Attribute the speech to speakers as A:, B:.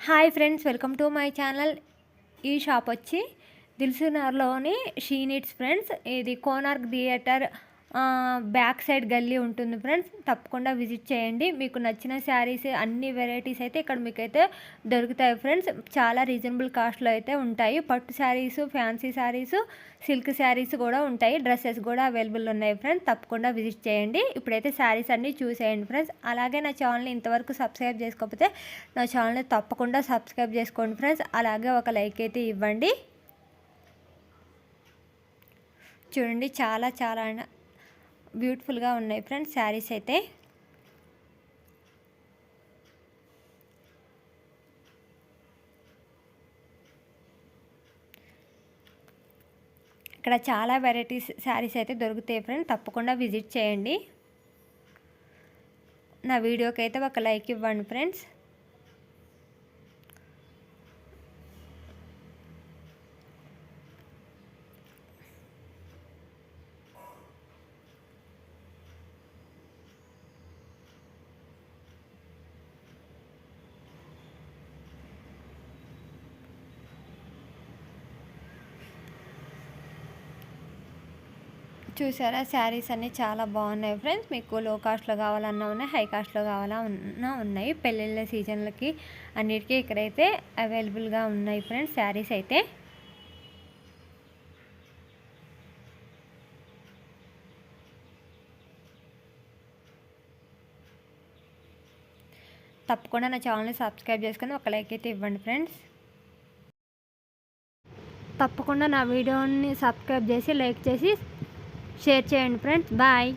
A: Hi friends, welcome to my channel. ఈ shop వచ్చి దిల్సుఖ్నగర్లోని she needs friends. ఇది Konark theatre back side గల్లీ ఉంటుంది ఫ్రెండ్స్. తప్పకుండా విజిట్ చేయండి. మీకు నచ్చిన శారీస్ అన్ని వెరైటీస్ అయితే ఇక్కడ మీకైతే దొరుకుతాయి ఫ్రెండ్స్. చాలా రీజనబుల్ కాస్ట్లో అయితే ఉంటాయి. పట్టు శారీస్, ఫ్యాన్సీ శారీస్, సిల్క్ శారీస్ కూడా ఉంటాయి. డ్రెస్సెస్ కూడా అవైలబుల్ ఉన్నాయి ఫ్రెండ్స్. తప్పకుండా విజిట్ చేయండి. ఇప్పుడైతే శారీస్ అన్నీ చూసేయండి ఫ్రెండ్స్. అలాగే నా ఛానల్ని ఇంతవరకు సబ్స్క్రైబ్ చేసుకోకపోతే నా ఛానల్ని తప్పకుండా సబ్స్క్రైబ్ చేసుకోండి ఫ్రెండ్స్. అలాగే ఒక లైక్ అయితే ఇవ్వండి. చూడండి, చాలా చాలా బ్యూటిఫుల్గా ఉన్నాయి ఫ్రెండ్స్ శారీస్ అయితే. ఇక్కడ చాలా వెరైటీస్ శారీస్ అయితే దొరుకుతాయి ఫ్రెండ్స్. తప్పకుండా విజిట్ చేయండి. నా వీడియోకి అయితే ఒక లైక్ ఇవ్వండి ఫ్రెండ్స్. చూసారా, శారీస్ అన్నీ చాలా బాగున్నాయి ఫ్రెండ్స్. మీకు లో కాస్ట్లో కావాలన్నా ఉన్నాయి, హై కాస్ట్లో కావాలన్నా ఉన్నాయి. పెళ్ళిళ్ళ సీజన్లకి అన్నిటికీ ఇక్కడైతే అవైలబుల్గా ఉన్నాయి ఫ్రెండ్స్ శారీస్ అయితే. తప్పకుండా నా ఛానల్ని సబ్స్క్రైబ్ చేసుకొని ఒక లైక్ అయితే ఇవ్వండి ఫ్రెండ్స్. తప్పకుండా నా వీడియోని సబ్స్క్రైబ్ చేసి లైక్ చేసి షేర్ చేయండి ఫ్రెండ్స్. బాయ్.